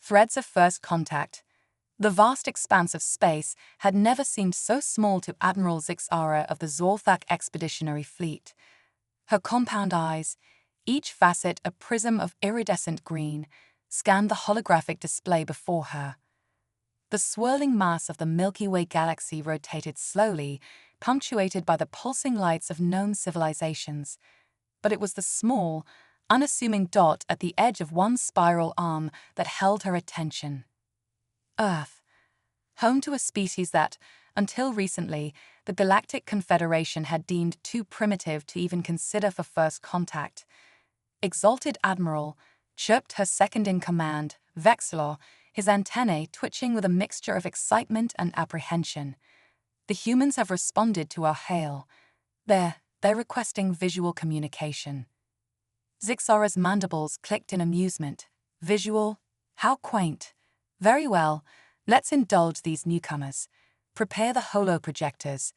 Threads of first contact. The vast expanse of space had never seemed so small to Admiral Zixara of the Zorthak Expeditionary Fleet. Her compound eyes, each facet a prism of iridescent green, scanned the holographic display before her. The swirling mass of the Milky Way galaxy rotated slowly, punctuated by the pulsing lights of known civilizations. But it was the small, unassuming dot at the edge of one spiral arm that held her attention. Earth, home to a species that, until recently, the Galactic Confederation had deemed too primitive to even consider for first contact. Exalted Admiral, chirped her second-in-command, Vexilor, his antennae twitching with a mixture of excitement and apprehension. The humans have responded to our hail. They're requesting visual communication. Zixara's mandibles clicked in amusement. Visual? How quaint. Very well, let's indulge these newcomers. Prepare the holoprojectors.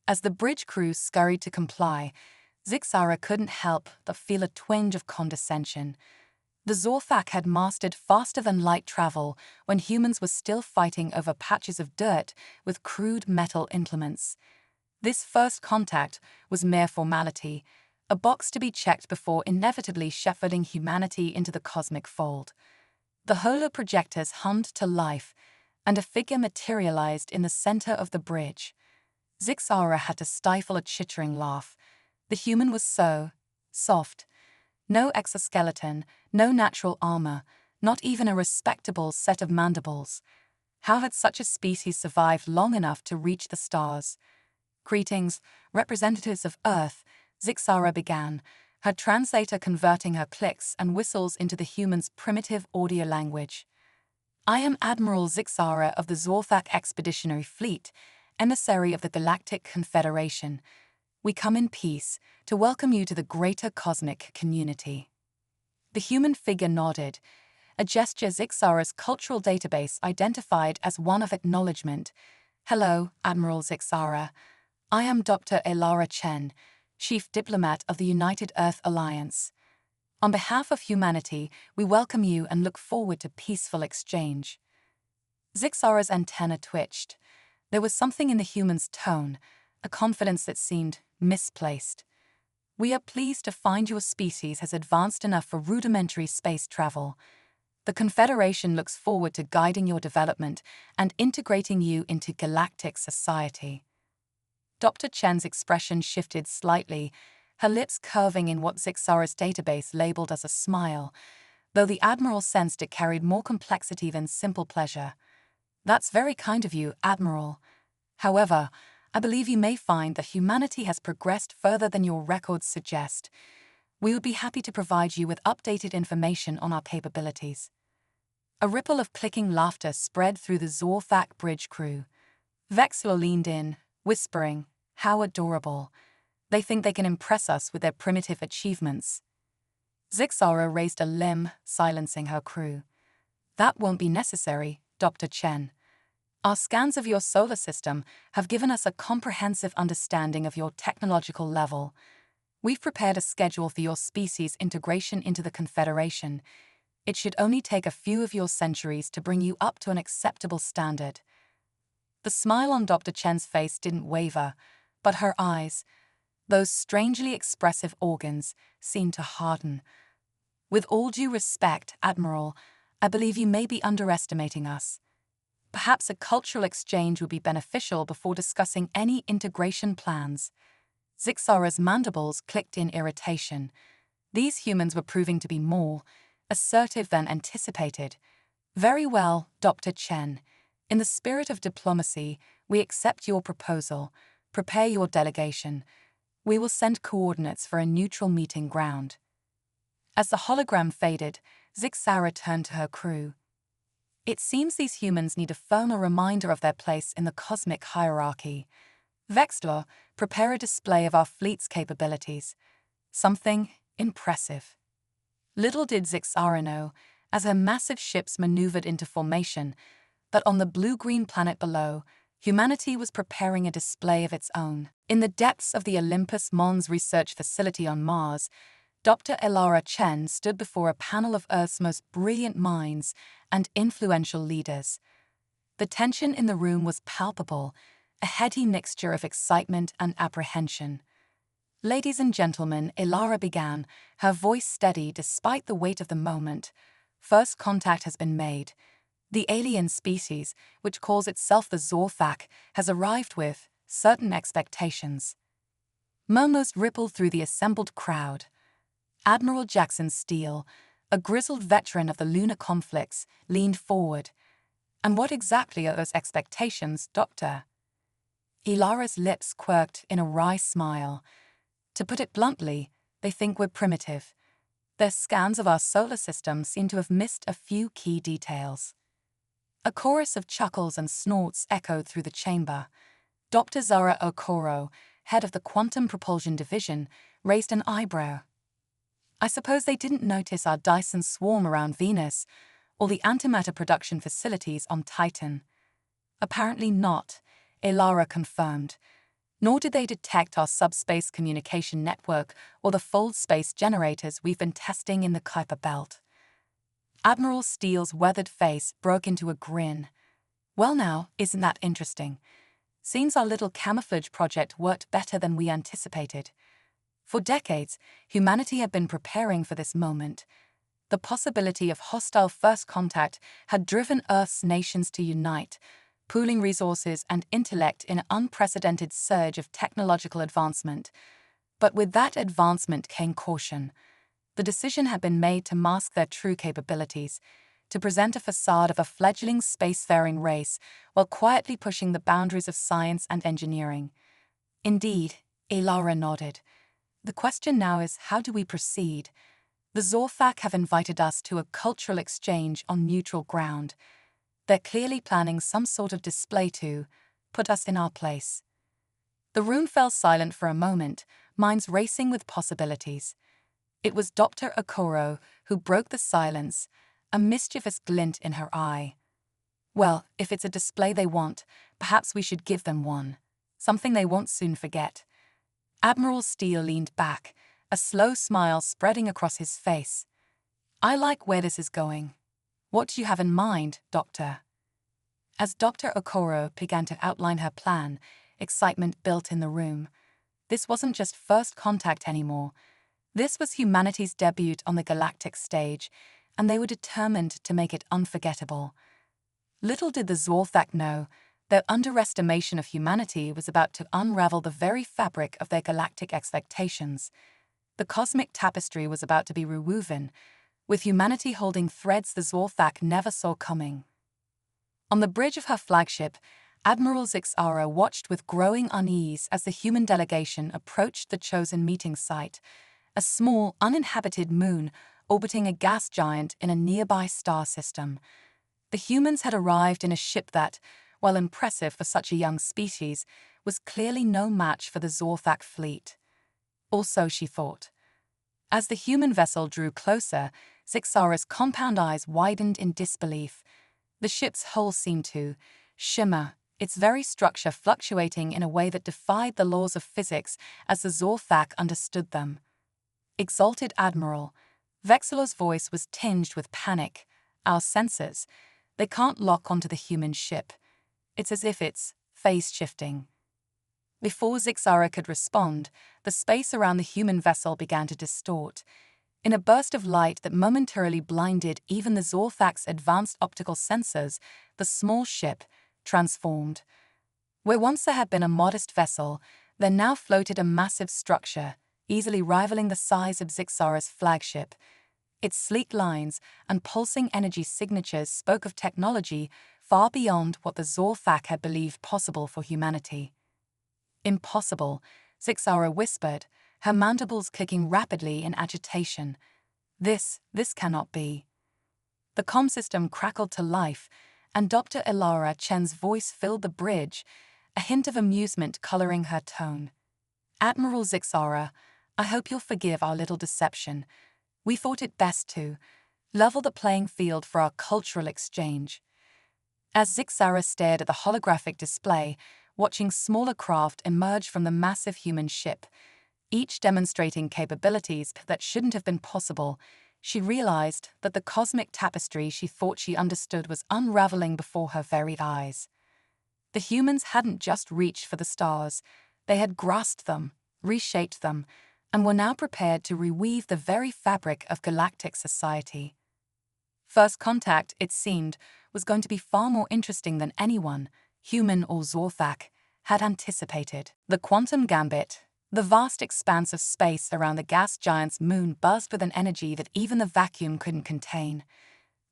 As the bridge crew scurried to comply, Zixara couldn't help but feel a twinge of condescension. The Zorthak had mastered faster-than-light travel when humans were still fighting over patches of dirt with crude metal implements. This first contact was mere formality, a box to be checked before inevitably shepherding humanity into the cosmic fold. The holoprojectors hummed to life, and a figure materialized in the center of the bridge. Zixara had to stifle a chittering laugh. The human was so soft. No exoskeleton, no natural armor, not even a respectable set of mandibles. How had such a species survived long enough to reach the stars? Greetings, representatives of Earth, Zixara began, her translator converting her clicks and whistles into the human's primitive audio language. I am Admiral Zixara of the Zorthak Expeditionary Fleet, emissary of the Galactic Confederation. We come in peace to welcome you to the greater cosmic community. The human figure nodded, a gesture Zixara's cultural database identified as one of acknowledgement. Hello, Admiral Zixara. I am Dr. Elara Chen, Chief Diplomat of the United Earth Alliance. On behalf of humanity, we welcome you and look forward to peaceful exchange. Zixara's antenna twitched. There was something in the human's tone, a confidence that seemed misplaced. We are pleased to find your species has advanced enough for rudimentary space travel. The Confederation looks forward to guiding your development and integrating you into galactic society. Dr. Chen's expression shifted slightly, her lips curving in what Zixara's database labeled as a smile, though the Admiral sensed it carried more complexity than simple pleasure. That's very kind of you, Admiral. However, I believe you may find that humanity has progressed further than your records suggest. We would be happy to provide you with updated information on our capabilities. A ripple of clicking laughter spread through the Zorthak bridge crew. Vexilor leaned in, whispering, "How adorable. They think they can impress us with their primitive achievements." Zixara raised a limb, silencing her crew. "That won't be necessary, Dr. Chen. Our scans of your solar system have given us a comprehensive understanding of your technological level. We've prepared a schedule for your species' integration into the Confederation. It should only take a few of your centuries to bring you up to an acceptable standard." The smile on Dr. Chen's face didn't waver, but her eyes, those strangely expressive organs, seemed to harden. "With all due respect, Admiral, I believe you may be underestimating us. Perhaps a cultural exchange would be beneficial before discussing any integration plans." Zixara's mandibles clicked in irritation. These humans were proving to be more assertive than anticipated. "Very well, Dr. Chen. In the spirit of diplomacy, we accept your proposal. Prepare your delegation. We will send coordinates for a neutral meeting ground." As the hologram faded, Zixara turned to her crew. "It seems these humans need a firmer reminder of their place in the cosmic hierarchy. Vexilor, prepare a display of our fleet's capabilities. Something impressive." Little did Zixara know, as her massive ships maneuvered into formation, that on the blue-green planet below, humanity was preparing a display of its own. In the depths of the Olympus Mons research facility on Mars, Dr. Elara Chen stood before a panel of Earth's most brilliant minds and influential leaders. The tension in the room was palpable, a heady mixture of excitement and apprehension. "Ladies and gentlemen," Elara began, her voice steady despite the weight of the moment. "First contact has been made. The alien species, which calls itself the Zorthak, has arrived with certain expectations." Murmurs rippled through the assembled crowd. Admiral Jackson Steele, a grizzled veteran of the lunar conflicts, leaned forward. "And what exactly are those expectations, Doctor?" Elara's lips quirked in a wry smile. "To put it bluntly, they think we're primitive. Their scans of our solar system seem to have missed a few key details." A chorus of chuckles and snorts echoed through the chamber. Dr. Zara Okoro, head of the Quantum Propulsion Division, raised an eyebrow. "I suppose they didn't notice our Dyson swarm around Venus, or the antimatter production facilities on Titan." "Apparently not," Elara confirmed. "Nor did they detect our subspace communication network or the fold space generators we've been testing in the Kuiper Belt." Admiral Steele's weathered face broke into a grin. "Well now, isn't that interesting? Seems our little camouflage project worked better than we anticipated. For decades, humanity had been preparing for this moment. The possibility of hostile first contact had driven Earth's nations to unite, pooling resources and intellect in an unprecedented surge of technological advancement. But with that advancement came caution. The decision had been made to mask their true capabilities, to present a facade of a fledgling spacefaring race while quietly pushing the boundaries of science and engineering. "Indeed," Elara nodded. "The question now is, how do we proceed? The Zorthak have invited us to a cultural exchange on neutral ground. They're clearly planning some sort of display to put us in our place." The room fell silent for a moment, minds racing with possibilities. It was Dr. Okoro who broke the silence, a mischievous glint in her eye. "Well, if it's a display they want, perhaps we should give them one. Something they won't soon forget." Admiral Steele leaned back, a slow smile spreading across his face. "I like where this is going. What do you have in mind, Doctor?" As Dr. Okoro began to outline her plan, excitement built in the room. This wasn't just first contact anymore. This was humanity's debut on the galactic stage, and they were determined to make it unforgettable. Little did the Zorthak know, their underestimation of humanity was about to unravel the very fabric of their galactic expectations. The cosmic tapestry was about to be rewoven, with humanity holding threads the Zorthak never saw coming. On the bridge of her flagship, Admiral Zixara watched with growing unease as the human delegation approached the chosen meeting site, a small, uninhabited moon orbiting a gas giant in a nearby star system. The humans had arrived in a ship that, while impressive for such a young species, was clearly no match for the Zorthak fleet. Or so she thought. As the human vessel drew closer, Zixara's compound eyes widened in disbelief. The ship's hull seemed to shimmer, its very structure fluctuating in a way that defied the laws of physics as the Zorthak understood them. "Exalted Admiral," Vexilor's voice was tinged with panic. "Our sensors, they can't lock onto the human ship. It's as if it's phase-shifting." Before Zixara could respond, the space around the human vessel began to distort. In a burst of light that momentarily blinded even the Zorthak's advanced optical sensors, the small ship transformed. Where once there had been a modest vessel, there now floated a massive structure, easily rivaling the size of Zixara's flagship. Its sleek lines and pulsing energy signatures spoke of technology far beyond what the Zorthak had believed possible for humanity. "Impossible," Zixara whispered, her mandibles clicking rapidly in agitation. This cannot be." The comm system crackled to life, and Dr. Elara Chen's voice filled the bridge, a hint of amusement coloring her tone. "Admiral Zixara, I hope you'll forgive our little deception. We thought it best to level the playing field for our cultural exchange." As Zixara stared at the holographic display, watching smaller craft emerge from the massive human ship, each demonstrating capabilities that shouldn't have been possible, she realized that the cosmic tapestry she thought she understood was unraveling before her very eyes. The humans hadn't just reached for the stars, they had grasped them, reshaped them, and were now prepared to reweave the very fabric of galactic society. First contact, it seemed, was going to be far more interesting than anyone, human or Zorthak, had anticipated. The quantum gambit, the vast expanse of space around the gas giant's moon, buzzed with an energy that even the vacuum couldn't contain.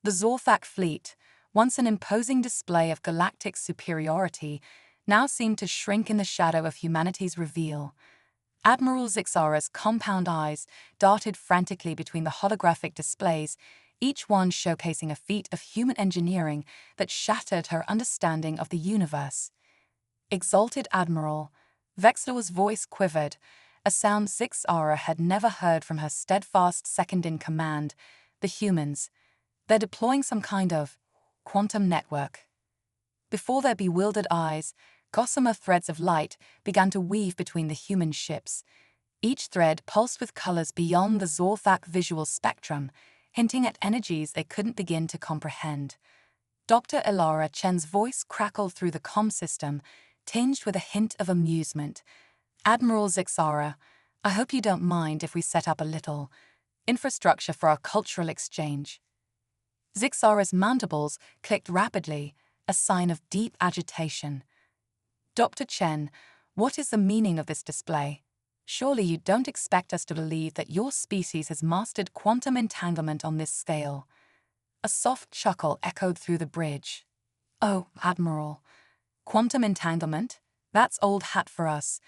The Zorthak fleet, once an imposing display of galactic superiority, now seemed to shrink in the shadow of humanity's reveal. Admiral Zixara's compound eyes darted frantically between the holographic displays, each one showcasing a feat of human engineering that shattered her understanding of the universe. Exalted Admiral, Vexler's voice quivered, a sound Zixara had never heard from her steadfast second-in-command, the humans. They're deploying some kind of quantum network. Before their bewildered eyes, gossamer threads of light began to weave between the human ships. Each thread pulsed with colors beyond the Zorthak visual spectrum, hinting at energies they couldn't begin to comprehend. Dr. Elara Chen's voice crackled through the comm system, tinged with a hint of amusement. "Admiral Zixara, I hope you don't mind if we set up a little infrastructure for our cultural exchange." Zixara's mandibles clicked rapidly, a sign of deep agitation. "Dr. Chen, what is the meaning of this display? Surely you don't expect us to believe that your species has mastered quantum entanglement on this scale." A soft chuckle echoed through the bridge. "Oh, Admiral, quantum entanglement? That's old hat for us.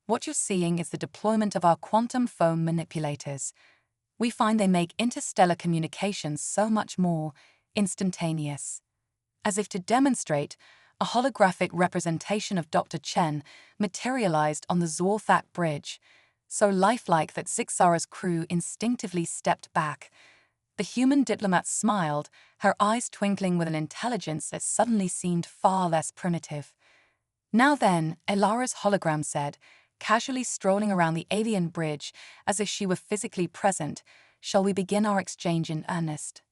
What you're seeing is the deployment of our quantum foam manipulators. We find they make interstellar communications so much more instantaneous." As if to demonstrate, a holographic representation of Dr. Chen materialized on the Zorthak bridge, so lifelike that Zixara's crew instinctively stepped back. The human diplomat smiled, her eyes twinkling with an intelligence that suddenly seemed far less primitive. "Now then," Elara's hologram said, casually strolling around the alien bridge as if she were physically present, "shall we begin our exchange in earnest?"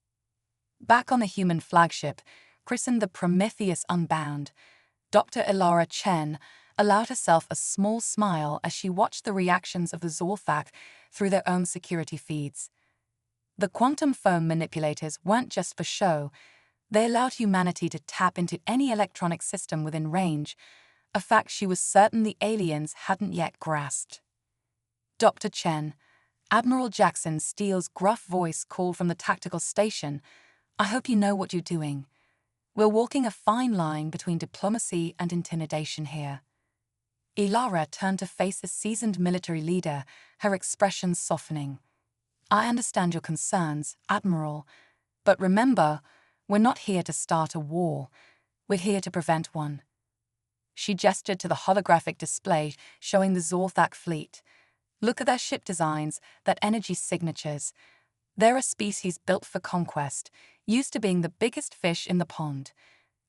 Back on the human flagship, christened the Prometheus Unbound, Dr. Elara Chen allowed herself a small smile as she watched the reactions of the Zorthak through their own security feeds. The quantum foam manipulators weren't just for show, they allowed humanity to tap into any electronic system within range, a fact she was certain the aliens hadn't yet grasped. "Dr. Chen," Admiral Jackson Steele's gruff voice called from the tactical station, "I hope you know what you're doing. We're walking a fine line between diplomacy and intimidation here." Elara turned to face a seasoned military leader, her expression softening. "I understand your concerns, Admiral, but remember, we're not here to start a war. We're here to prevent one." She gestured to the holographic display showing the Zorthak fleet. "Look at their ship designs, that energy signatures. They're a species built for conquest, used to being the biggest fish in the pond.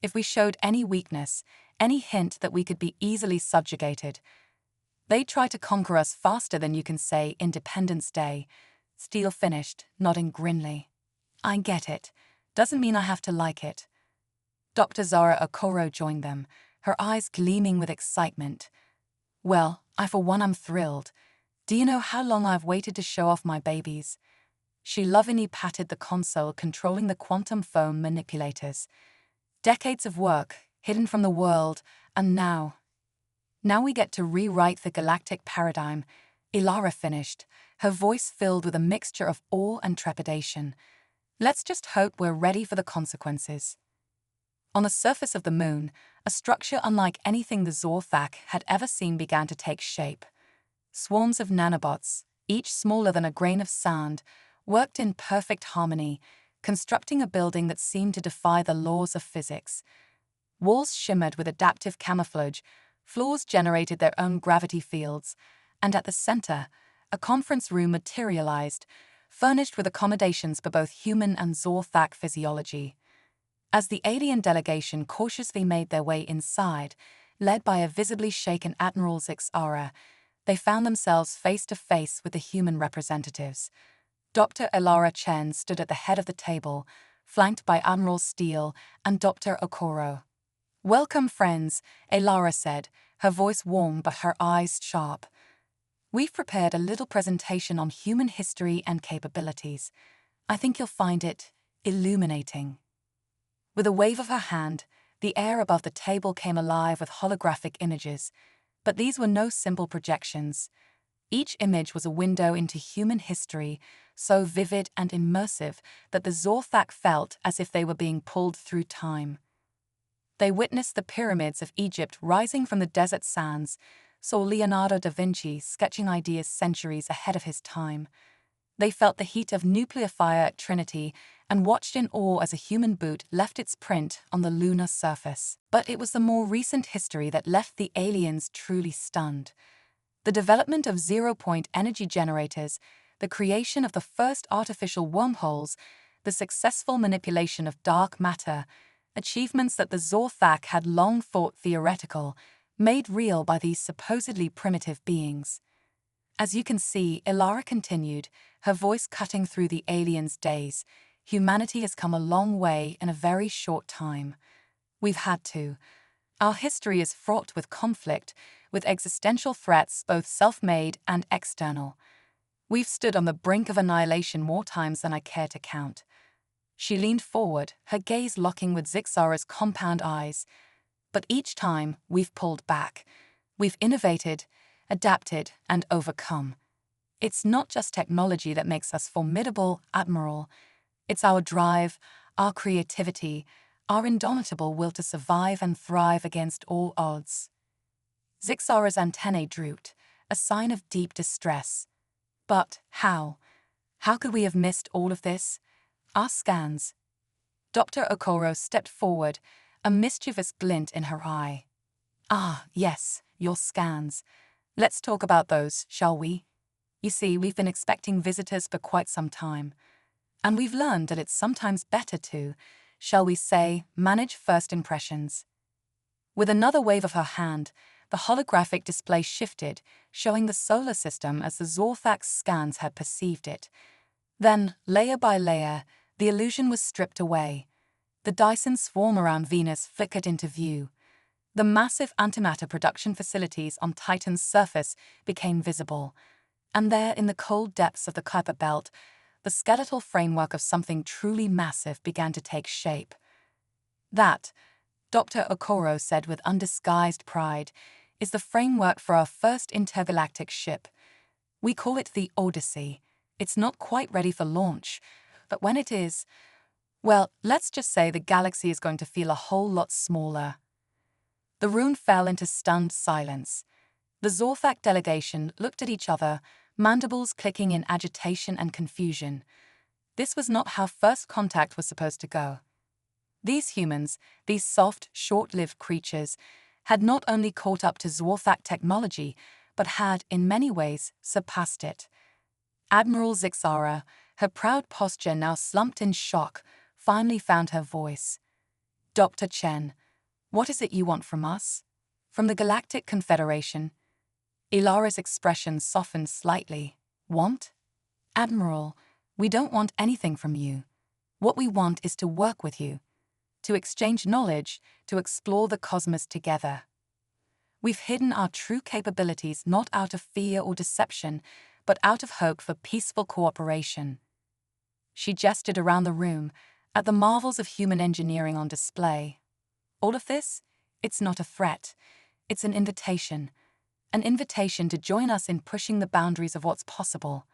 If we showed any weakness, any hint that we could be easily subjugated, they'd try to conquer us faster than you can say Independence Day." Steele finished, nodding grimly. "I get it. Doesn't mean I have to like it." Dr. Zara Okoro joined them, her eyes gleaming with excitement. "Well, I for one am thrilled. Do you know how long I've waited to show off my babies?" She lovingly patted the console controlling the quantum foam manipulators. "Decades of work, hidden from the world, and now we get to rewrite the galactic paradigm." Elara finished, her voice filled with a mixture of awe and trepidation. "Let's just hope we're ready for the consequences." On the surface of the moon, a structure unlike anything the Zorthak had ever seen began to take shape. Swarms of nanobots, each smaller than a grain of sand, worked in perfect harmony, constructing a building that seemed to defy the laws of physics. Walls shimmered with adaptive camouflage, floors generated their own gravity fields, and at the center, a conference room materialized, furnished with accommodations for both human and Zorthak physiology. As the alien delegation cautiously made their way inside, led by a visibly shaken Admiral Zixara, they found themselves face to face with the human representatives. Dr. Elara Chen stood at the head of the table, flanked by Admiral Steele and Dr. Okoro. "Welcome, friends," Elara said, her voice warm but her eyes sharp. "We've prepared a little presentation on human history and capabilities. I think you'll find it illuminating." With a wave of her hand, the air above the table came alive with holographic images. But these were no simple projections. Each image was a window into human history, so vivid and immersive that the Zorthak felt as if they were being pulled through time. They witnessed the pyramids of Egypt rising from the desert sands, saw Leonardo da Vinci sketching ideas centuries ahead of his time. They felt the heat of nuclear fire at Trinity and watched in awe as a human boot left its print on the lunar surface. But it was the more recent history that left the aliens truly stunned. The development of zero-point energy generators, the creation of the first artificial wormholes, the successful manipulation of dark matter, achievements that the Zorthak had long thought theoretical, made real by these supposedly primitive beings. As you can see, Elara continued, her voice cutting through the aliens' daze. Humanity has come a long way in a very short time. We've had to. Our history is fraught with conflict, with existential threats both self-made and external. We've stood on the brink of annihilation more times than I care to count. She leaned forward, her gaze locking with Zixara's compound eyes. But each time, we've pulled back. We've innovated, adapted, and overcome. It's not just technology that makes us formidable, Admiral. It's our drive, our creativity, our indomitable will to survive and thrive against all odds. Zixara's antennae drooped, a sign of deep distress. But how? How could we have missed all of this? Our scans. Dr. Okoro stepped forward, a mischievous glint in her eye. "Ah, yes, your scans. Let's talk about those, shall we? You see, we've been expecting visitors for quite some time. And we've learned that it's sometimes better to, shall we say, manage first impressions." With another wave of her hand, the holographic display shifted, showing the solar system as the Zorthak's scans had perceived it. Then, layer by layer, the illusion was stripped away. The Dyson swarm around Venus flickered into view. The massive antimatter production facilities on Titan's surface became visible. And there, in the cold depths of the Kuiper Belt, the skeletal framework of something truly massive began to take shape. "That," Dr. Okoro said with undisguised pride, "is the framework for our first intergalactic ship. We call it the Odyssey. It's not quite ready for launch, but when it is, well, let's just say the galaxy is going to feel a whole lot smaller." The room fell into stunned silence. The Zorthak delegation looked at each other, mandibles clicking in agitation and confusion. This was not how first contact was supposed to go. These humans, these soft, short-lived creatures, had not only caught up to Zorthak technology, but had, in many ways, surpassed it. Admiral Zixara, her proud posture now slumped in shock, finally found her voice. "Dr. Chen, what is it you want from us? From the Galactic Confederation?" Elara's expression softened slightly. "Want? Admiral, we don't want anything from you. What we want is to work with you, to exchange knowledge, to explore the cosmos together. We've hidden our true capabilities not out of fear or deception, but out of hope for peaceful cooperation." She gestured around the room, at the marvels of human engineering on display. "All of this? It's not a threat. It's an invitation to join us in pushing the boundaries of what's possible."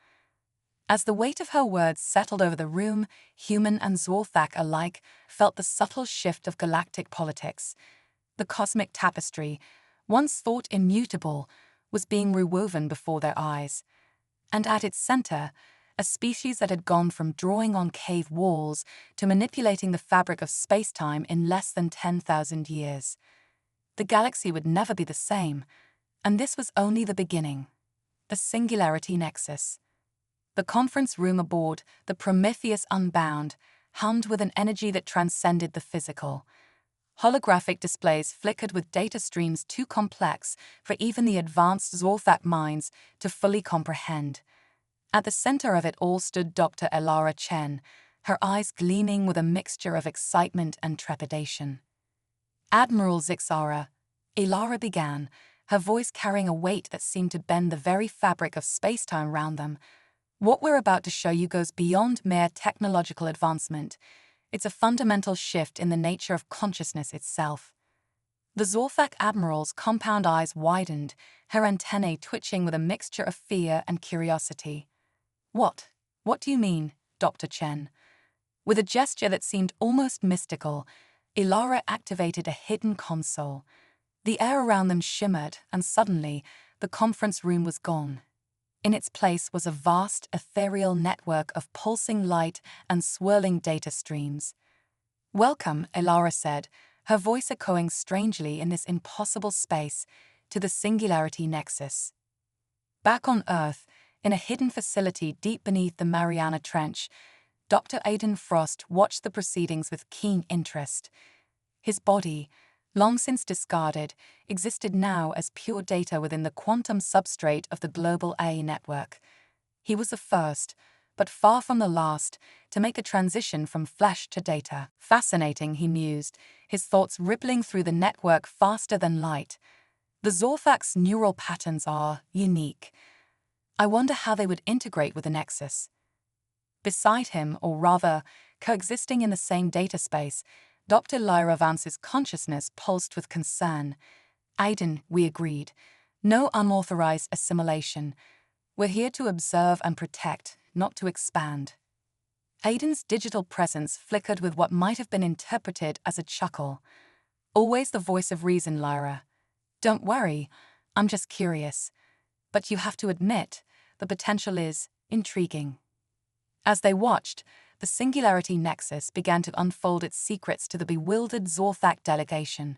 As the weight of her words settled over the room, human and Zorthak alike felt the subtle shift of galactic politics. The cosmic tapestry, once thought immutable, was being rewoven before their eyes. And at its center, a species that had gone from drawing on cave walls to manipulating the fabric of space-time in less than 10,000 years. The galaxy would never be the same, and this was only the beginning. The Singularity Nexus. The conference room aboard the Prometheus Unbound hummed with an energy that transcended the physical. Holographic displays flickered with data streams too complex for even the advanced Zorthak minds to fully comprehend. At the center of it all stood Dr. Elara Chen, her eyes gleaming with a mixture of excitement and trepidation. "Admiral Zixara," Elara began, her voice carrying a weight that seemed to bend the very fabric of space-time around them. "What we're about to show you goes beyond mere technological advancement. It's a fundamental shift in the nature of consciousness itself." The Zorthak Admiral's compound eyes widened, her antennae twitching with a mixture of fear and curiosity. What? What do you mean, Dr. Chen?" With a gesture that seemed almost mystical, Elara activated a hidden console. The air around them shimmered, and suddenly, the conference room was gone. In its place was a vast, ethereal network of pulsing light and swirling data streams. "Welcome," Elara said, her voice echoing strangely in this impossible space, "to the Singularity Nexus." Back on Earth, in a hidden facility deep beneath the Mariana Trench, Dr. Aidan Frost watched the proceedings with keen interest. His body, long since discarded, existed now as pure data within the quantum substrate of the global AI network. He was the first, but far from the last, to make a transition from flesh to data. "Fascinating," he mused, his thoughts rippling through the network faster than light. "The Zorthak's neural patterns are unique. I wonder how they would integrate with the Nexus." Beside him, or rather, coexisting in the same data space, Dr. Lyra Vance's consciousness pulsed with concern. "Aidan," we agreed, "no unauthorized assimilation. We're here to observe and protect, not to expand." Aidan's digital presence flickered with what might have been interpreted as a chuckle. "Always the voice of reason, Lyra. Don't worry, I'm just curious. But you have to admit, the potential is intriguing." As they watched, the Singularity Nexus began to unfold its secrets to the bewildered Zorthak delegation.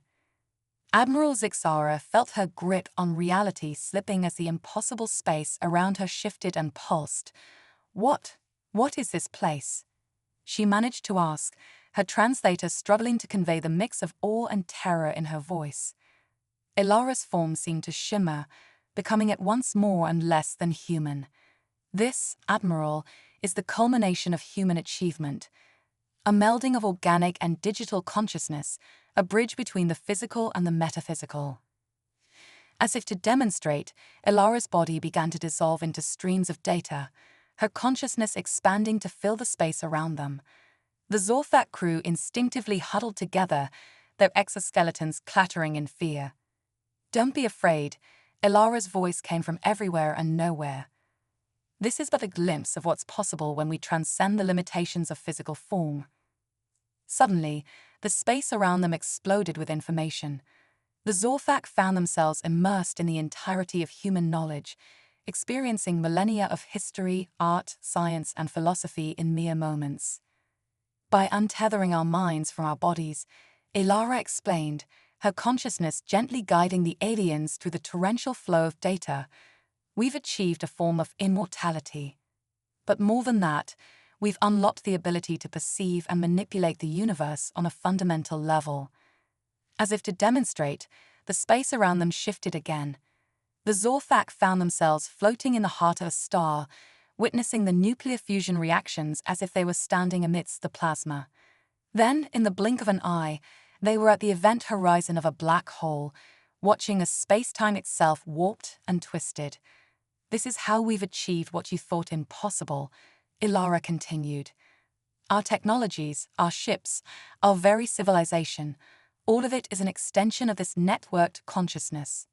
Admiral Zixara felt her grip on reality slipping as the impossible space around her shifted and pulsed. What is this place?" she managed to ask, her translator struggling to convey the mix of awe and terror in her voice. Elara's form seemed to shimmer, becoming at once more and less than human. "This, Admiral, is the culmination of human achievement. A melding of organic and digital consciousness, a bridge between the physical and the metaphysical." As if to demonstrate, Elara's body began to dissolve into streams of data, her consciousness expanding to fill the space around them. The Zorthak crew instinctively huddled together, their exoskeletons clattering in fear. "Don't be afraid," Elara's voice came from everywhere and nowhere. "This is but a glimpse of what's possible when we transcend the limitations of physical form." Suddenly, the space around them exploded with information. The Zorthak found themselves immersed in the entirety of human knowledge, experiencing millennia of history, art, science, and philosophy in mere moments. "By untethering our minds from our bodies," Elara explained, her consciousness gently guiding the aliens through the torrential flow of data, "we've achieved a form of immortality. But more than that, we've unlocked the ability to perceive and manipulate the universe on a fundamental level." As if to demonstrate, the space around them shifted again. The Zorthak found themselves floating in the heart of a star, witnessing the nuclear fusion reactions as if they were standing amidst the plasma. Then, in the blink of an eye, they were at the event horizon of a black hole, watching as space-time itself warped and twisted. "This is how we've achieved what you thought impossible," Elara continued. "Our technologies, our ships, our very civilization, all of it is an extension of this networked consciousness."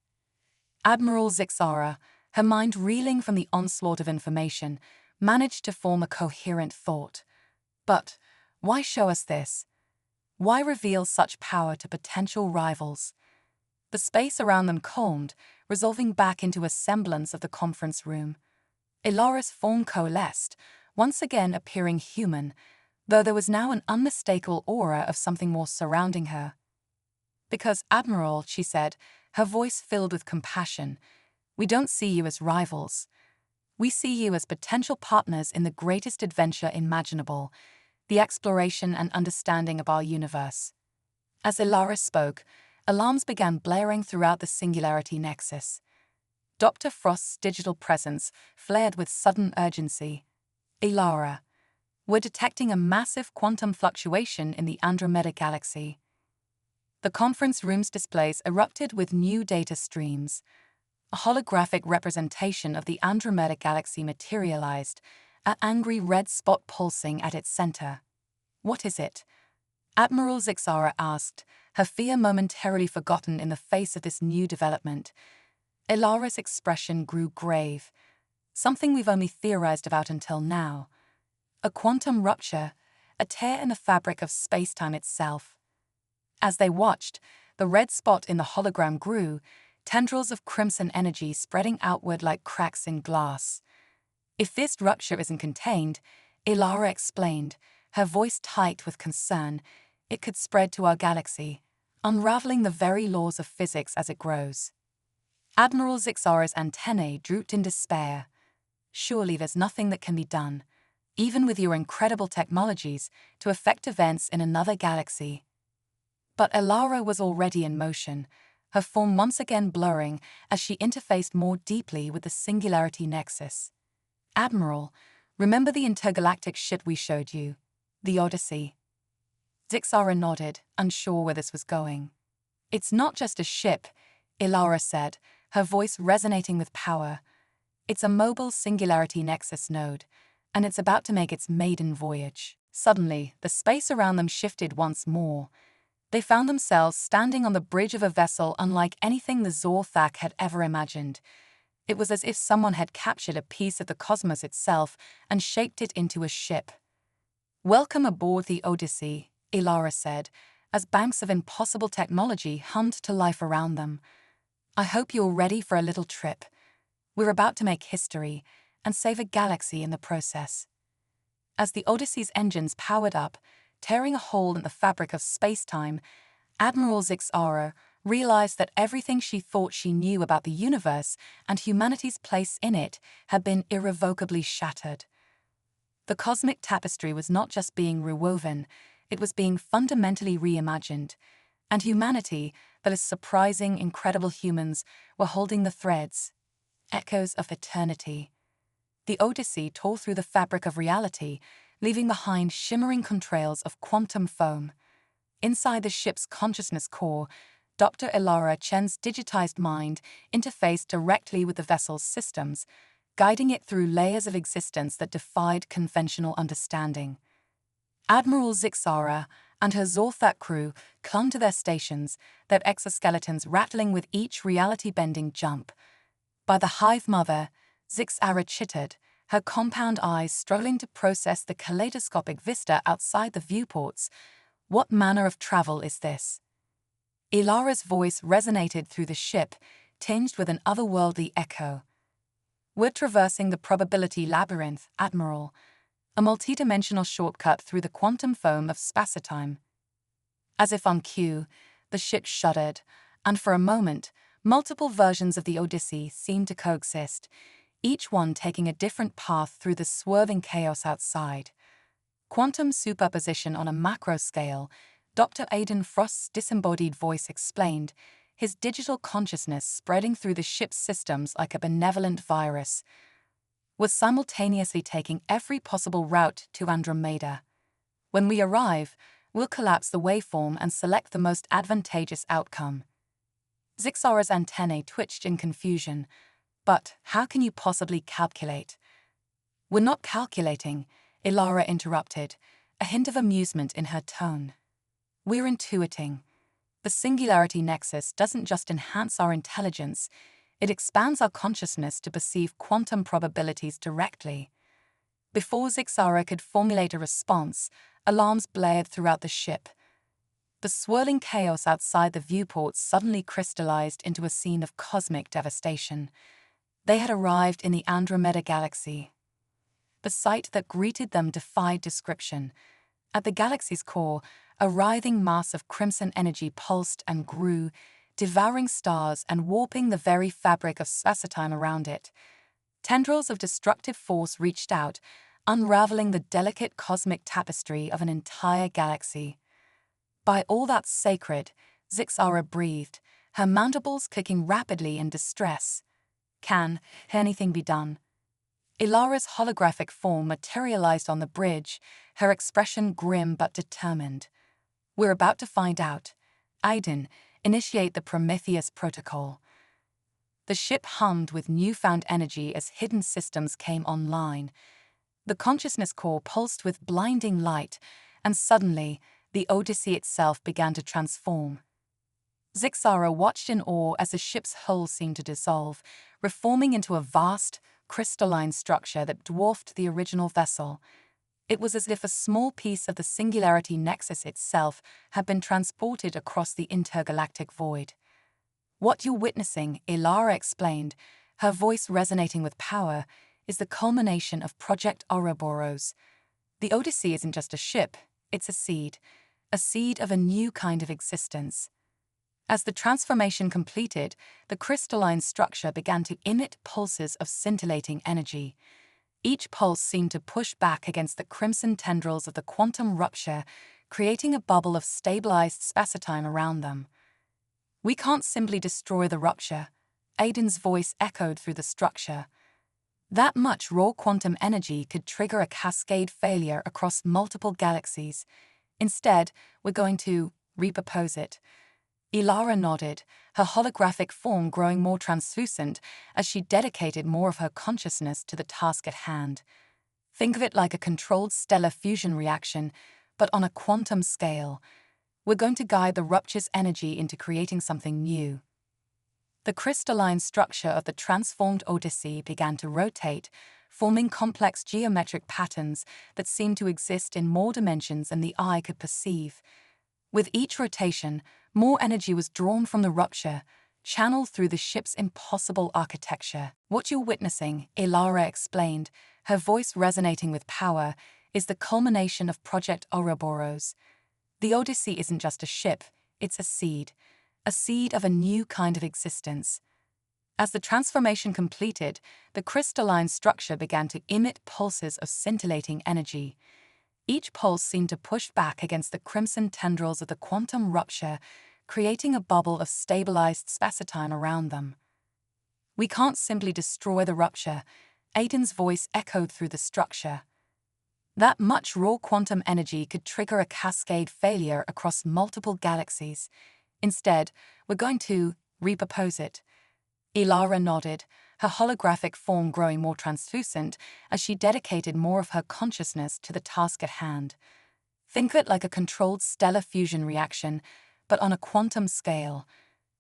Admiral Zixara, her mind reeling from the onslaught of information, managed to form a coherent thought. "But why show us this? Why reveal such power to potential rivals?" The space around them calmed, resolving back into a semblance of the conference room. Elara's form coalesced, once again appearing human, though there was now an unmistakable aura of something more surrounding her. "Because, Admiral," she said, her voice filled with compassion, "we don't see you as rivals. We see you as potential partners in the greatest adventure imaginable, the exploration and understanding of our universe." As Ilara spoke, alarms began blaring throughout the singularity nexus. Dr. Frost's digital presence flared with sudden urgency. Ilara, we're detecting a massive quantum fluctuation in the Andromeda galaxy. The conference room's displays erupted with new data streams. A holographic representation of the Andromeda galaxy materialized, an angry red spot pulsing at its center. What is it? Admiral Zixara asked, her fear momentarily forgotten in the face of this new development. Ilara's expression grew grave. Something we've only theorized about until now. A quantum rupture, a tear in the fabric of space-time itself. As they watched, the red spot in the hologram grew, tendrils of crimson energy spreading outward like cracks in glass. If this rupture isn't contained, Ilara explained, her voice tight with concern, it could spread to our galaxy, unraveling the very laws of physics as it grows. Admiral Zixara's antennae drooped in despair. Surely there's nothing that can be done, even with your incredible technologies, to affect events in another galaxy. But Ilara was already in motion, her form once again blurring as she interfaced more deeply with the singularity nexus. Admiral, remember the intergalactic ship we showed you? The Odyssey? Zixara nodded, unsure where this was going. It's not just a ship, Ilara said, her voice resonating with power. It's a mobile singularity nexus node, and it's about to make its maiden voyage. Suddenly, the space around them shifted once more. They found themselves standing on the bridge of a vessel unlike anything the Zorthak had ever imagined. It was as if someone had captured a piece of the cosmos itself and shaped it into a ship. Welcome aboard the Odyssey, Ilara said, as banks of impossible technology hummed to life around them. I hope you're ready for a little trip. We're about to make history and save a galaxy in the process. As the Odyssey's engines powered up, tearing a hole in the fabric of space-time, Admiral Zixara realized that everything she thought she knew about the universe and humanity's place in it had been irrevocably shattered. The cosmic tapestry was not just being rewoven, it was being fundamentally reimagined, and humanity, those surprising, incredible humans, were holding the threads, echoes of eternity. The Odyssey tore through the fabric of reality, leaving behind shimmering contrails of quantum foam. Inside the ship's consciousness core, Dr. Ilara Chen's digitized mind interfaced directly with the vessel's systems, guiding it through layers of existence that defied conventional understanding. Admiral Zixara and her Zorthak crew clung to their stations, their exoskeletons rattling with each reality-bending jump. By the Hive Mother, Zixara chittered, her compound eyes struggling to process the kaleidoscopic vista outside the viewports. What manner of travel is this? Ilara's voice resonated through the ship, tinged with an otherworldly echo. We're traversing the probability labyrinth, Admiral, a multidimensional shortcut through the quantum foam of spacetime. As if on cue, the ship shuddered, and for a moment, multiple versions of the Odyssey seemed to coexist, each one taking a different path through the swerving chaos outside. Quantum superposition on a macro scale, Dr. Aidan Frost's disembodied voice explained, his digital consciousness spreading through the ship's systems like a benevolent virus, was simultaneously taking every possible route to Andromeda. When we arrive, we'll collapse the waveform and select the most advantageous outcome. Zixara's antennae twitched in confusion. But how can you possibly calculate? We're not calculating, Ilara interrupted, a hint of amusement in her tone. We're intuiting. The singularity nexus doesn't just enhance our intelligence, it expands our consciousness to perceive quantum probabilities directly. Before Zixara could formulate a response, alarms blared throughout the ship. The swirling chaos outside the viewports suddenly crystallized into a scene of cosmic devastation. They had arrived in the Andromeda galaxy. The sight that greeted them defied description. At the galaxy's core, a writhing mass of crimson energy pulsed and grew, devouring stars and warping the very fabric of spacetime around it. Tendrils of destructive force reached out, unraveling the delicate cosmic tapestry of an entire galaxy. By all that's sacred, Zixara breathed, her mandibles clicking rapidly in distress. Can anything be done? Ilara's holographic form materialized on the bridge, her expression grim but determined. We're about to find out. Aiden, initiate the Prometheus protocol. The ship hummed with newfound energy as hidden systems came online. The consciousness core pulsed with blinding light, and suddenly, the Odyssey itself began to transform. Zixara watched in awe as the ship's hull seemed to dissolve, reforming into a vast, crystalline structure that dwarfed the original vessel. It was as if a small piece of the Singularity Nexus itself had been transported across the intergalactic void. What you're witnessing, Ilara explained, her voice resonating with power, is the culmination of Project Ouroboros. The Odyssey isn't just a ship, it's a seed of a new kind of existence. As the transformation completed, the crystalline structure began to emit pulses of scintillating energy. Each pulse seemed to push back against the crimson tendrils of the quantum rupture, creating a bubble of stabilized spacetime around them. We can't simply destroy the rupture, Aiden's voice echoed through the structure. That much raw quantum energy could trigger a cascade failure across multiple galaxies. Instead, we're going to repurpose it. Ilara nodded, her holographic form growing more translucent as she dedicated more of her consciousness to the task at hand. Think of it like a controlled stellar fusion reaction, but on a quantum scale. We're going to guide the rupture's energy into creating something new. The crystalline structure of the transformed Odyssey began to rotate, forming complex geometric patterns that seemed to exist in more dimensions than the eye could perceive. With each rotation, more energy was drawn from the rupture, channeled through the ship's impossible architecture. What you're witnessing, Ilara explained, her voice resonating with power, is the culmination of Project Ouroboros. The Odyssey isn't just a ship, it's a seed of a new kind of existence. As the transformation completed, the crystalline structure began to emit pulses of scintillating energy. Each pulse seemed to push back against the crimson tendrils of the quantum rupture, creating a bubble of stabilized spacetime around them. We can't simply destroy the rupture, Aiden's voice echoed through the structure. That much raw quantum energy could trigger a cascade failure across multiple galaxies. Instead, we're going to repurpose it. Ilara nodded, her holographic form growing more translucent as she dedicated more of her consciousness to the task at hand. Think of it like a controlled stellar fusion reaction, but on a quantum scale.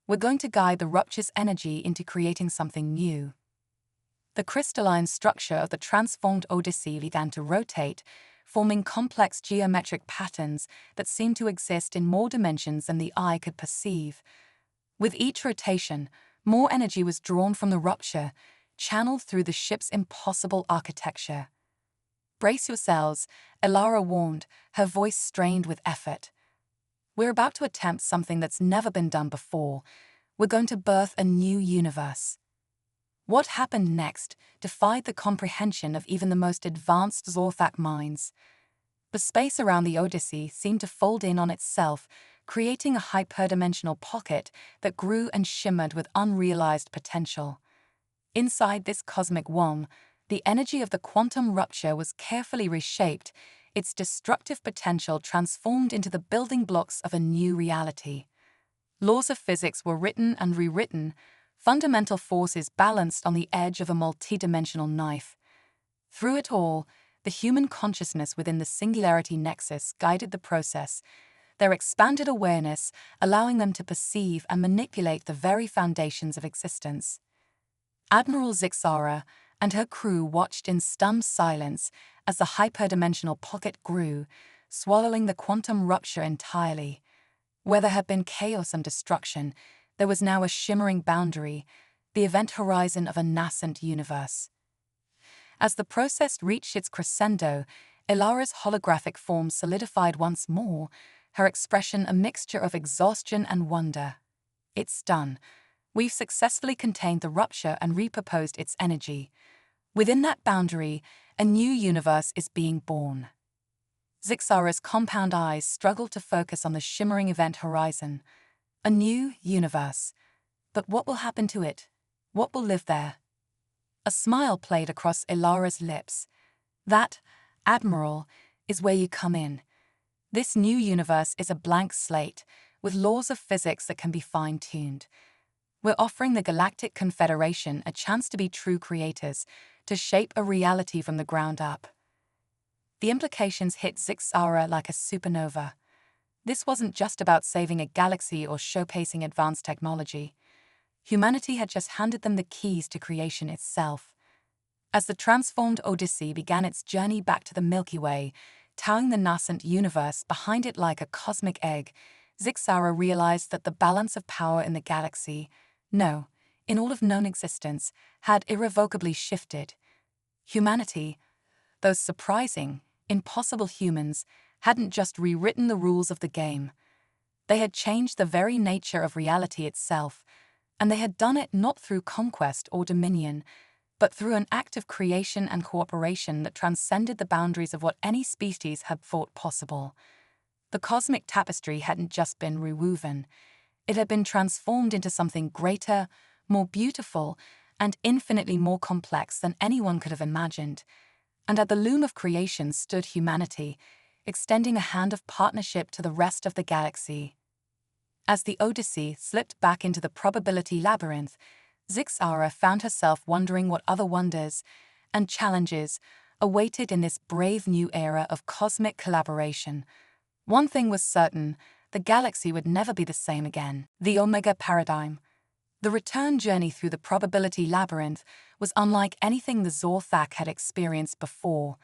We're going to guide the rupture's energy into creating something new. The crystalline structure of the transformed Odyssey began to rotate, forming complex geometric patterns that seemed to exist in more dimensions than the eye could perceive. With each rotation, more energy was drawn from the rupture, channeled through the ship's impossible architecture. Brace yourselves, Ilara warned, her voice strained with effort. We're about to attempt something that's never been done before. We're going to birth a new universe. What happened next defied the comprehension of even the most advanced Zorthak minds. The space around the Odyssey seemed to fold in on itself, creating a hyperdimensional pocket that grew and shimmered with unrealized potential. Inside this cosmic womb, the energy of the quantum rupture was carefully reshaped, its destructive potential transformed into the building blocks of a new reality. Laws of physics were written and rewritten, fundamental forces balanced on the edge of a multidimensional knife. Through it all, the human consciousness within the Singularity Nexus guided the process, their expanded awareness allowing them to perceive and manipulate the very foundations of existence. Admiral Zixara and her crew watched in stunned silence as the hyperdimensional pocket grew, swallowing the quantum rupture entirely. Where there had been chaos and destruction, there was now a shimmering boundary, the event horizon of a nascent universe. As the process reached its crescendo, Ilara's holographic form solidified once more, her expression a mixture of exhaustion and wonder. It's done. We've successfully contained the rupture and repurposed its energy. Within that boundary, a new universe is being born. Zixara's compound eyes struggled to focus on the shimmering event horizon. A new universe. But what will happen to it? What will live there? A smile played across Ilara's lips. That, Admiral, is where you come in. This new universe is a blank slate, with laws of physics that can be fine-tuned. We're offering the Galactic Confederation a chance to be true creators, to shape a reality from the ground up. The implications hit Zixara like a supernova. This wasn't just about saving a galaxy or showcasing advanced technology. Humanity had just handed them the keys to creation itself. As the transformed Odyssey began its journey back to the Milky Way, towering the nascent universe behind it like a cosmic egg, Zixara realized that the balance of power in the galaxy, no, in all of known existence, had irrevocably shifted. Humanity, those surprising, impossible humans, hadn't just rewritten the rules of the game. They had changed the very nature of reality itself, and they had done it not through conquest or dominion, but through an act of creation and cooperation that transcended the boundaries of what any species had thought possible. The cosmic tapestry hadn't just been rewoven. It had been transformed into something greater, more beautiful, and infinitely more complex than anyone could have imagined. And at the loom of creation stood humanity, extending a hand of partnership to the rest of the galaxy. As the Odyssey slipped back into the probability labyrinth, Zixara found herself wondering what other wonders and challenges awaited in this brave new era of cosmic collaboration. One thing was certain, the galaxy would never be the same again. The Omega Paradigm. The return journey through the probability labyrinth was unlike anything the Zorthak had experienced before.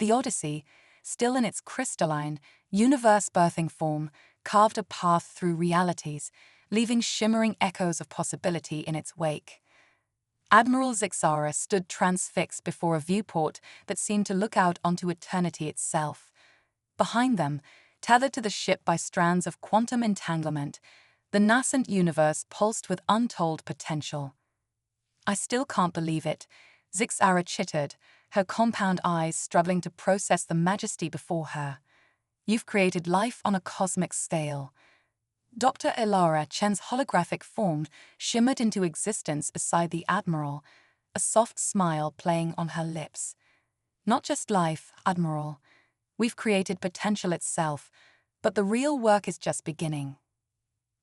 The Odyssey, still in its crystalline, universe-birthing form, carved a path through realities, leaving shimmering echoes of possibility in its wake. Admiral Zixara stood transfixed before a viewport that seemed to look out onto eternity itself. Behind them, tethered to the ship by strands of quantum entanglement, the nascent universe pulsed with untold potential. "I still can't believe it," Zixara chittered, her compound eyes struggling to process the majesty before her. "You've created life on a cosmic scale." Dr. Ilara Chen's holographic form shimmered into existence beside the Admiral, a soft smile playing on her lips. "Not just life, Admiral. We've created potential itself, but the real work is just beginning."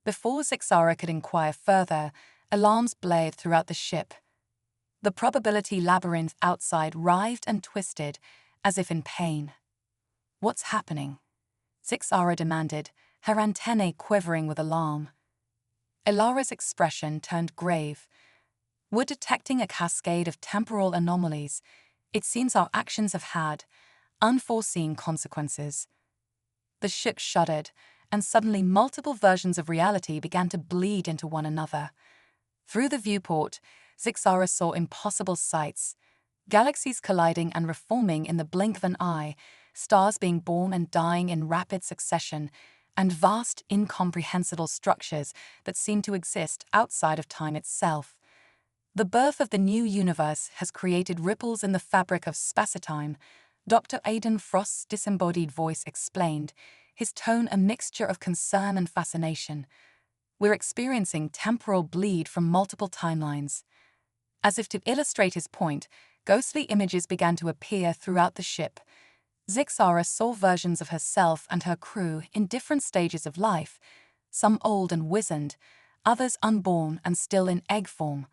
Before Zixara could inquire further, alarms blared throughout the ship. The probability labyrinth outside writhed and twisted, as if in pain. "What's happening?" Zixara demanded, her antennae quivering with alarm. Ilara's expression turned grave. "We're detecting a cascade of temporal anomalies. It seems our actions have had unforeseen consequences." The ship shuddered, and suddenly multiple versions of reality began to bleed into one another. Through the viewport, Zixara saw impossible sights, galaxies colliding and reforming in the blink of an eye, stars being born and dying in rapid succession, and vast, incomprehensible structures that seemed to exist outside of time itself. The birth of the new universe has created ripples in the fabric of spacetime, Dr. Aidan Frost's disembodied voice explained, his tone a mixture of concern and fascination. "We're experiencing temporal bleed from multiple timelines." As if to illustrate his point, ghostly images began to appear throughout the ship. Zixara saw versions of herself and her crew in different stages of life, some old and wizened, others unborn and still in egg form.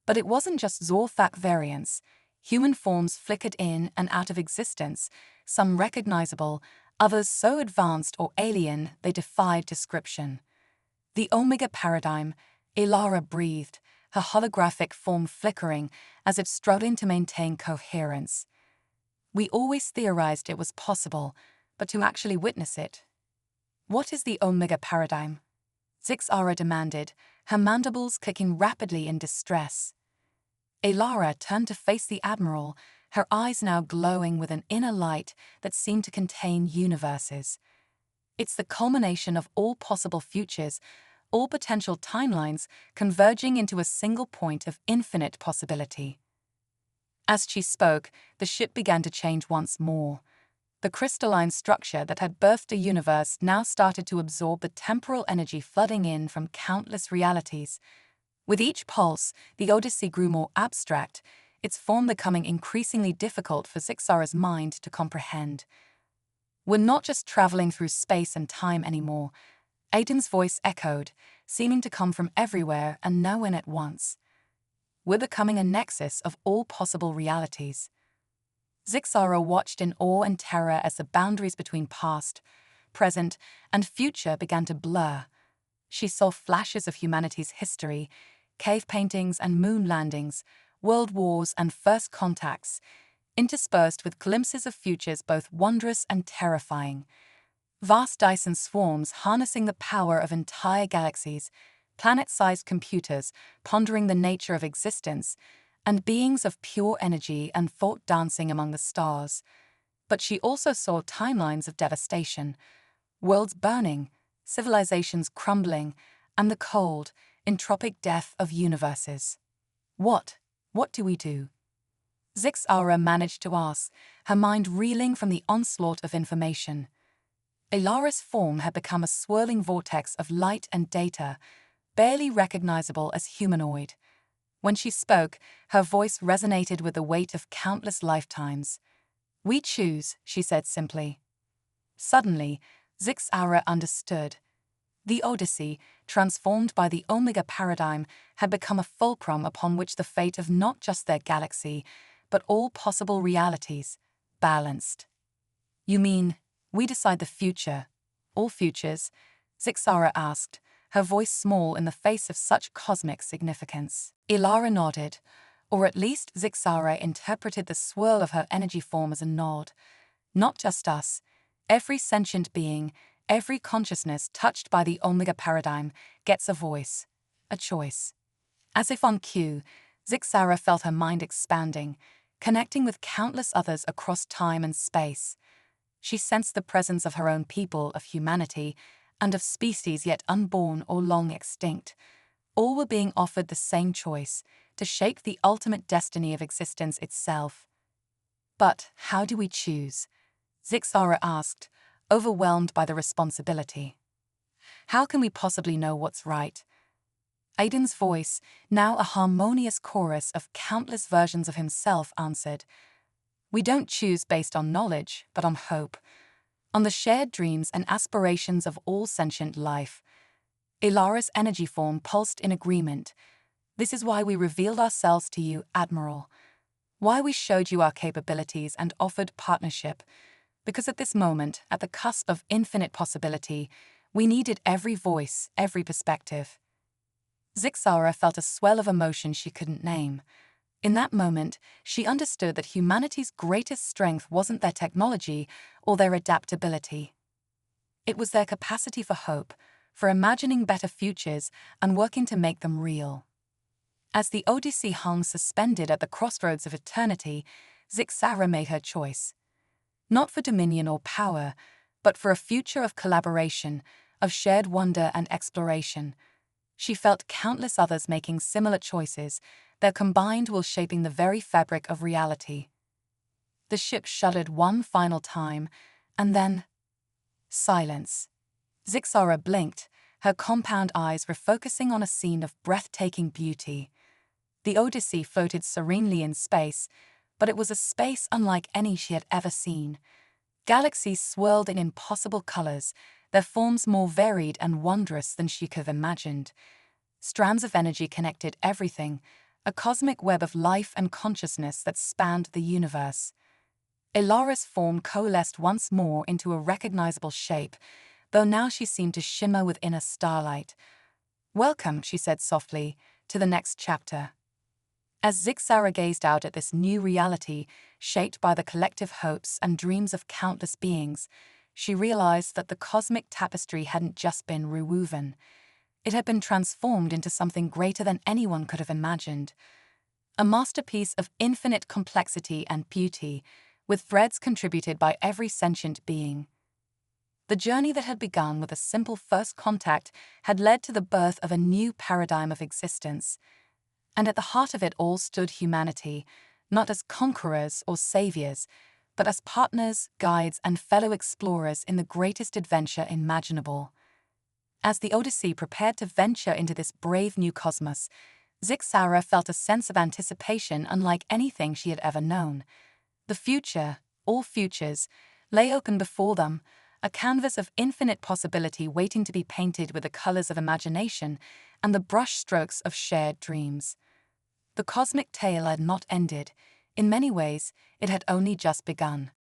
But it wasn't just Zorthak variants. Human forms flickered in and out of existence, some recognizable, others so advanced or alien they defied description. "The Omega Paradigm," Ilara breathed, her holographic form flickering as if struggling to maintain coherence. "We always theorized it was possible, but to actually witness it." "What is the Omega Paradigm?" Zixara demanded, her mandibles clicking rapidly in distress. Ilara turned to face the Admiral, her eyes now glowing with an inner light that seemed to contain universes. "It's the culmination of all possible futures, all potential timelines converging into a single point of infinite possibility." As she spoke, the ship began to change once more. The crystalline structure that had birthed a universe now started to absorb the temporal energy flooding in from countless realities. With each pulse, the Odyssey grew more abstract, its form becoming increasingly difficult for Zixara's mind to comprehend. "We're not just traveling through space and time anymore," Aiden's voice echoed, seeming to come from everywhere and nowhere at once. "We're becoming a nexus of all possible realities." Zixara watched in awe and terror as the boundaries between past, present, and future began to blur. She saw flashes of humanity's history, cave paintings and moon landings, world wars and first contacts, interspersed with glimpses of futures both wondrous and terrifying. Vast Dyson swarms harnessing the power of entire galaxies, planet-sized computers pondering the nature of existence, and beings of pure energy and thought dancing among the stars. But she also saw timelines of devastation, worlds burning, civilizations crumbling, and the cold, entropic death of universes. What do we do?" Zixara managed to ask, her mind reeling from the onslaught of information. Ilara's form had become a swirling vortex of light and data, barely recognizable as humanoid. When she spoke, her voice resonated with the weight of countless lifetimes. "We choose," she said simply. Suddenly, Zixara understood. The Odyssey, transformed by the Omega paradigm, had become a fulcrum upon which the fate of not just their galaxy, but all possible realities, balanced. "You mean, we decide the future, all futures?" Zixara asked, her voice small in the face of such cosmic significance. Ilara nodded, or at least Zixara interpreted the swirl of her energy form as a nod. "Not just us. Every sentient being, every consciousness touched by the Omega paradigm gets a voice, a choice." As if on cue, Zixara felt her mind expanding, connecting with countless others across time and space. She sensed the presence of her own people, of humanity, and of species yet unborn or long extinct. All were being offered the same choice, to shape the ultimate destiny of existence itself. "But how do we choose?" Zixara asked, overwhelmed by the responsibility. "How can we possibly know what's right?" Aiden's voice, now a harmonious chorus of countless versions of himself, answered, "We don't choose based on knowledge, but on hope, on the shared dreams and aspirations of all sentient life." Ilara's energy form pulsed in agreement. "This is why we revealed ourselves to you, Admiral. Why we showed you our capabilities and offered partnership. Because at this moment, at the cusp of infinite possibility, we needed every voice, every perspective." Zixara felt a swell of emotion she couldn't name. In that moment, she understood that humanity's greatest strength wasn't their technology or their adaptability. It was their capacity for hope, for imagining better futures and working to make them real. As the Odyssey hung suspended at the crossroads of eternity, Zixara made her choice. Not for dominion or power, but for a future of collaboration, of shared wonder and exploration. She felt countless others making similar choices, their combined will shaping the very fabric of reality. The ship shuddered one final time, and then silence. Zixara blinked, her compound eyes refocusing on a scene of breathtaking beauty. The Odyssey floated serenely in space, but it was a space unlike any she had ever seen. Galaxies swirled in impossible colors, their forms more varied and wondrous than she could have imagined. Strands of energy connected everything, a cosmic web of life and consciousness that spanned the universe. Ilara's form coalesced once more into a recognizable shape, though now she seemed to shimmer with inner starlight. "Welcome," she said softly, "to the next chapter." As Zixara gazed out at this new reality, shaped by the collective hopes and dreams of countless beings, she realized that the cosmic tapestry hadn't just been rewoven. It had been transformed into something greater than anyone could have imagined. A masterpiece of infinite complexity and beauty, with threads contributed by every sentient being. The journey that had begun with a simple first contact had led to the birth of a new paradigm of existence. And at the heart of it all stood humanity, not as conquerors or saviors, but as partners, guides, and fellow explorers in the greatest adventure imaginable. As the Odyssey prepared to venture into this brave new cosmos, Zixara felt a sense of anticipation unlike anything she had ever known. The future, all futures, lay open before them, a canvas of infinite possibility waiting to be painted with the colors of imagination and the brushstrokes of shared dreams. The cosmic tale had not ended. In many ways, it had only just begun.